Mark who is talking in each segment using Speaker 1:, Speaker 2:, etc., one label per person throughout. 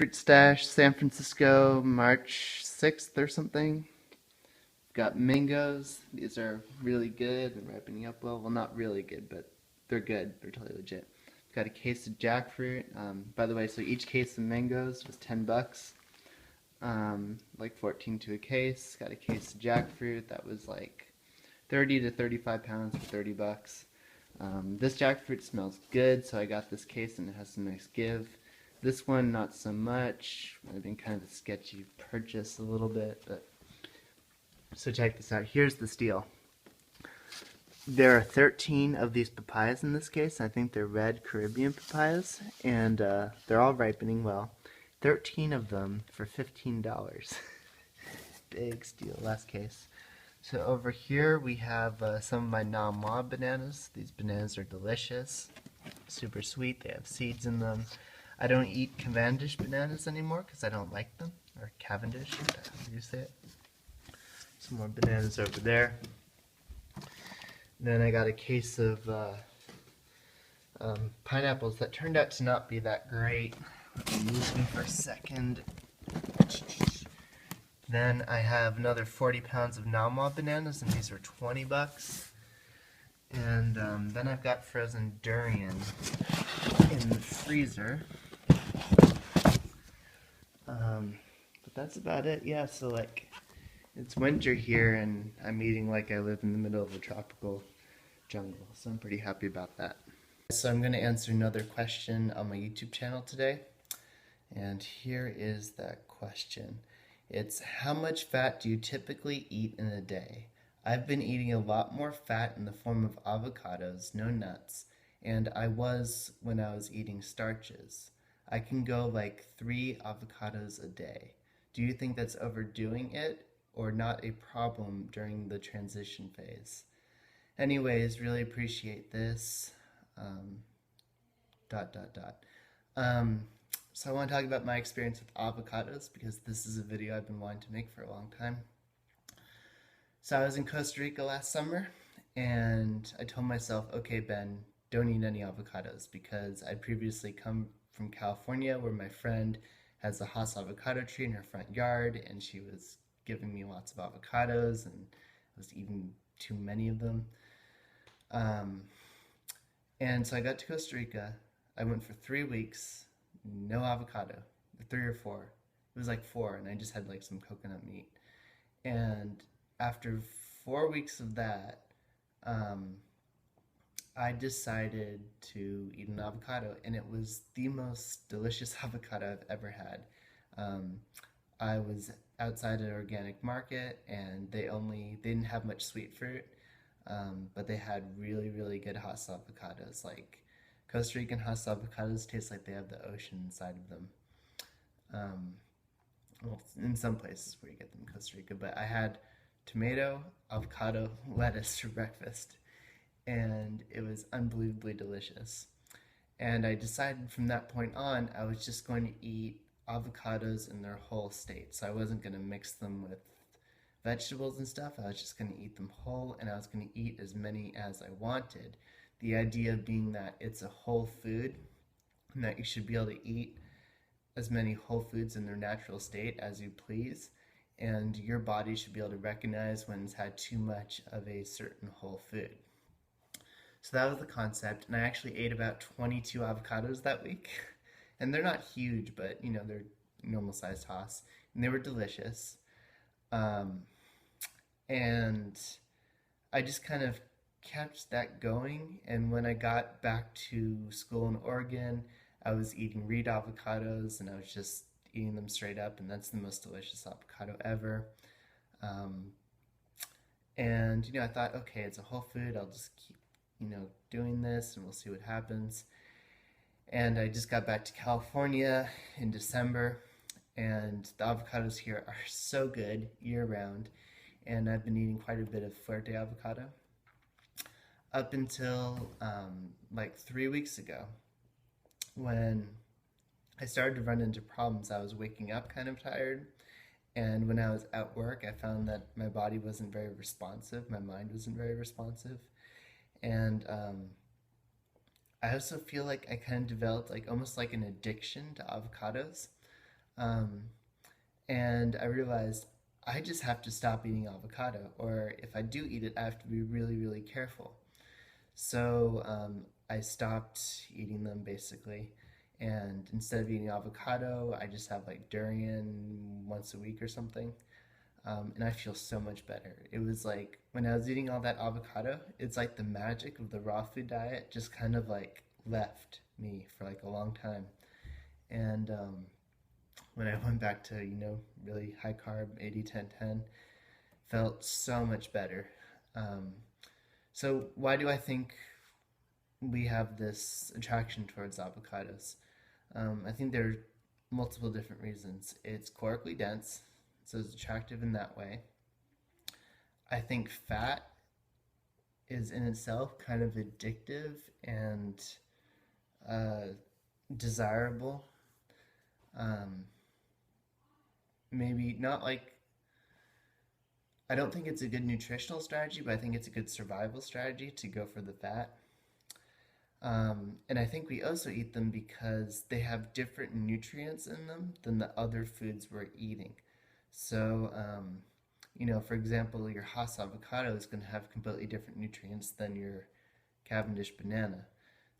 Speaker 1: Fruit Stash, San Francisco, March 6th or something. Got mangoes. These are really good. They're ripening up well. Well, not really good, but they're good. They're totally legit. Got a case of jackfruit. By the way, so each case of mangoes was 10 bucks. Like 14 to a case. Got a case of jackfruit that was like 30 to 35 pounds for 30 bucks. This jackfruit smells good, so I got this case and it has some nice give. This one, not so much. Might have been kind of a sketchy purchase a little bit, but so check this out. Here's the steal. There are 13 of these papayas in this case. I think they're red Caribbean papayas, and they're all ripening well. 13 of them for $15. Big steal, last case. So over here we have some of my Nama bananas. These bananas are delicious, super sweet. They have seeds in them. I don't eat Cavendish bananas anymore because I don't like them, or Cavendish, how do you say it? Some more bananas over there. Then I got a case of pineapples that turned out to not be that great. Let me lose me for a second. Then I have another 40 pounds of Nama bananas, and these are 20 bucks. And then I've got frozen durian in the freezer. But that's about it. Yeah, so like, it's winter here, and I'm eating like I live in the middle of a tropical jungle, so I'm pretty happy about that. So I'm going to answer another question on my YouTube channel today, and here is that question. It's, how much fat do you typically eat in a day? I've been eating a lot more fat in the form of avocados, no nuts, and I was when I was eating starches. I can go like 3 avocados a day. Do you think that's overdoing it or not a problem during the transition phase? Anyways, really appreciate this. So I want to talk about my experience with avocados because this is a video I've been wanting to make for a long time. So I was in Costa Rica last summer and I told myself, okay, Ben, don't eat any avocados because I'd previously come from California where my friend has a Hass avocado tree in her front yard, and she was giving me lots of avocados and I was eating too many of them. And so I got to Costa Rica. I went for 3 weeks, no avocado, 3 or 4. It was like 4, and I just had like some coconut meat. And after 4 weeks of that, I decided to eat an avocado, and it was the most delicious avocado I've ever had. I was outside an organic market, and they didn't have much sweet fruit, but they had really, really good Hass avocados. Like, Costa Rican Hass avocados taste like they have the ocean inside of them. Well, in some places where you get them in Costa Rica, but I had tomato, avocado, lettuce for breakfast, and it was unbelievably delicious. And I decided from that point on, I was just going to eat avocados in their whole state. So I wasn't going to mix them with vegetables and stuff. I was just going to eat them whole, and I was going to eat as many as I wanted. The idea being that it's a whole food, and that you should be able to eat as many whole foods in their natural state as you please, and your body should be able to recognize when it's had too much of a certain whole food. So that was the concept, and I actually ate about 22 avocados that week. And they're not huge, but you know, they're normal sized Hass, and they were delicious. And I just kind of kept that going, and when I got back to school in Oregon, I was eating reed avocados, and I was just eating them straight up, and that's the most delicious avocado ever. And you know, I thought, okay, it's a whole food, I'll just keep, you know, doing this and we'll see what happens. And I just got back to California in December, and the avocados here are so good year-round, and I've been eating quite a bit of Fuerte avocado up until like 3 weeks ago, when I started to run into problems. I was waking up kind of tired, and when I was at work, I found that my body wasn't very responsive, my mind wasn't very responsive, and I also feel like I kind of developed like almost like an addiction to avocados. Um, and I realized I just have to stop eating avocado, or if I do eat it, I have to be really, really careful. So I stopped eating them basically. And instead of eating avocado, I just have like durian once a week or something. And I feel so much better. It was like when I was eating all that avocado, it's like the magic of the raw food diet just kind of like left me for like a long time. And when I went back to, really high carb 80-10-10, felt so much better. Um, so, why do I think we have this attraction towards avocados? I think there are multiple different reasons. It's calorically dense, so it's attractive in that way. I think fat is in itself kind of addictive and uh, desirable. Um, Maybe not like, I don't think it's a good nutritional strategy, but I think it's a good survival strategy to go for the fat. And I think we also eat them because they have different nutrients in them than the other foods we're eating. So, for example, your Hass avocado is going to have completely different nutrients than your Cavendish banana.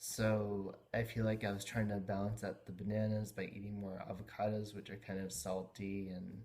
Speaker 1: So I feel like I was trying to balance out the bananas by eating more avocados, which are kind of salty and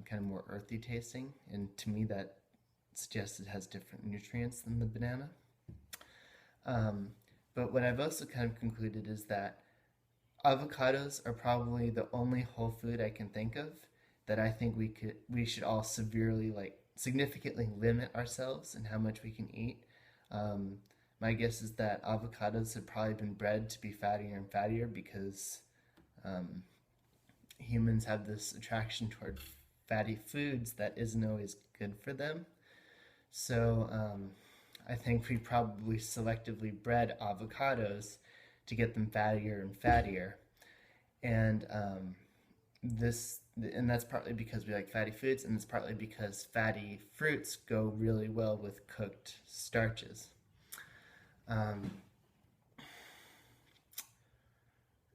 Speaker 1: kind of more earthy tasting. And to me, that suggests it has different nutrients than the banana. Um, but what I've also kind of concluded is that avocados are probably the only whole food I can think of that I think we should all severely, like, significantly limit ourselves in how much we can eat. Um, my guess is that avocados have probably been bred to be fattier and fattier because um, humans have this attraction toward fatty foods that isn't always good for them. So I think we probably selectively bred avocados to get them fattier and fattier. And and that's partly because we like fatty foods, and it's partly because fatty fruits go really well with cooked starches. Um,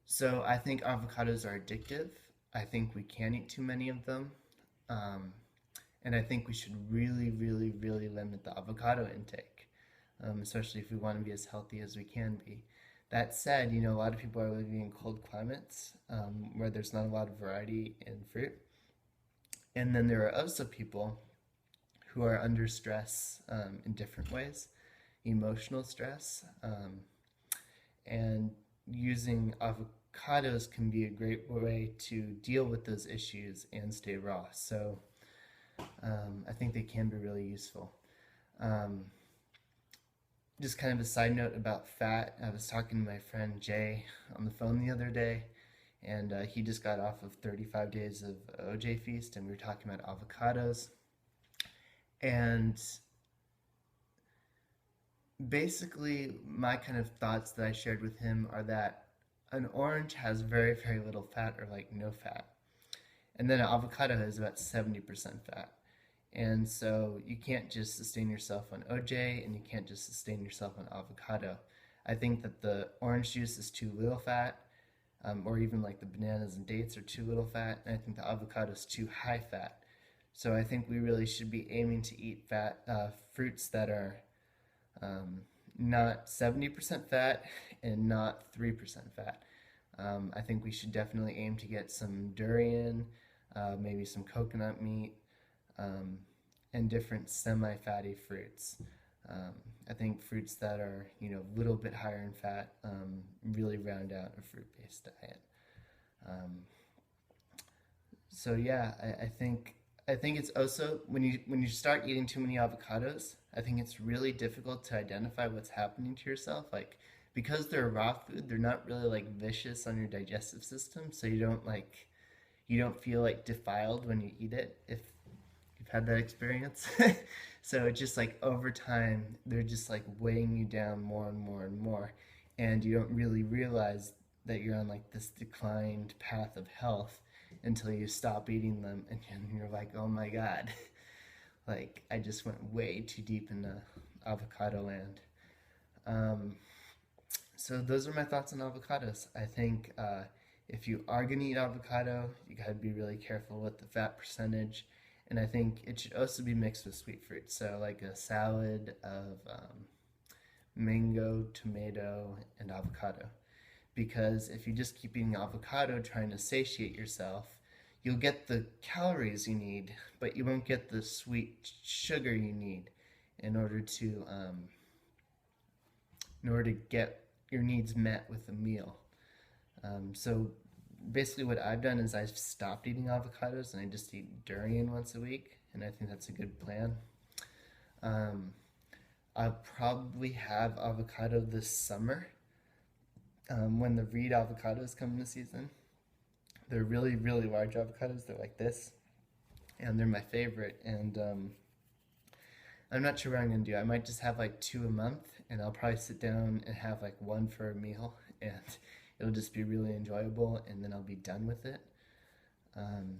Speaker 1: so I think avocados are addictive. I think we can eat too many of them. Um, and I think we should really, really, really limit the avocado intake, especially if we want to be as healthy as we can be. That said, a lot of people are living in cold climates where there's not a lot of variety in fruit. And then there are also people who are under stress in different ways, emotional stress, and using avocados can be a great way to deal with those issues and stay raw. So I think they can be really useful. Um, just kind of a side note about fat. I was talking to my friend Jay on the phone the other day, and he just got off of 35 days of OJ Feast, and we were talking about avocados. And basically, my kind of thoughts that I shared with him are that an orange has very, very little fat or like no fat. And then an avocado has about 70% fat. And so you can't just sustain yourself on OJ and you can't just sustain yourself on avocado. I think that the orange juice is too little fat, or even like the bananas and dates are too little fat, and I think the avocado is too high fat. So I think we really should be aiming to eat fruits that are um, not 70% fat and not 3% fat. I think we should definitely aim to get some durian, maybe some coconut meat, um, and different semi-fatty fruits. Um, I think fruits that are, a little bit higher in fat really round out a fruit-based diet. Um, so yeah, I think it's also when you start eating too many avocados, I think it's really difficult to identify what's happening to yourself. Like because they're raw food, they're not really like vicious on your digestive system, so you don't feel like defiled when you eat it if you've had that experience. So it's just like over time, they're just like weighing you down more and more and more, and you don't really realize that you're on like this declined path of health until you stop eating them, and you're like, oh my god, like I just went way too deep into avocado land. Um, so those are my thoughts on avocados. I think If you are going to eat avocado, you got to be really careful with the fat percentage. And I think it should also be mixed with sweet fruit. So, like a salad of mango, tomato, and avocado. Because if you just keep eating avocado trying to satiate yourself, you'll get the calories you need, but you won't get the sweet sugar you need in order to get your needs met with a meal. So basically, what I've done is I've stopped eating avocados and I just eat durian once a week, and I think that's a good plan. Um, I'll probably have avocado this summer when the Reed avocados come into season. They're really, really large avocados. They're like this, and they're my favorite. And I'm not sure what I'm gonna do. I might just have like two a month, and I'll probably sit down and have like one for a meal, and it'll just be really enjoyable, and then I'll be done with it. Um,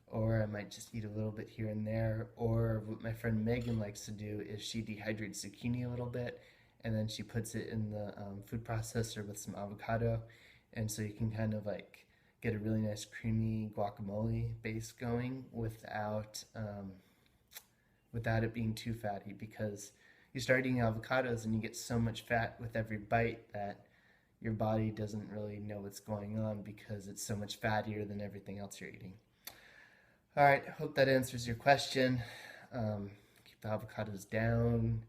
Speaker 1: or I might just eat a little bit here and there. Or what my friend Megan likes to do is she dehydrates zucchini a little bit, and then she puts it in the food processor with some avocado, and so you can kind of like get a really nice creamy guacamole base going without it being too fatty, because you start eating avocados and you get so much fat with every bite that your body doesn't really know what's going on because it's so much fattier than everything else you're eating. All right, hope that answers your question. Keep the avocados down,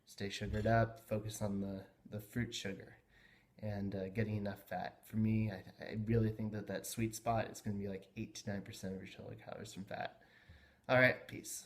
Speaker 1: stay sugared up, focus on the fruit sugar and getting enough fat. For me, I really think that sweet spot is going to be like 8 to 9% of your total calories from fat. All right, peace.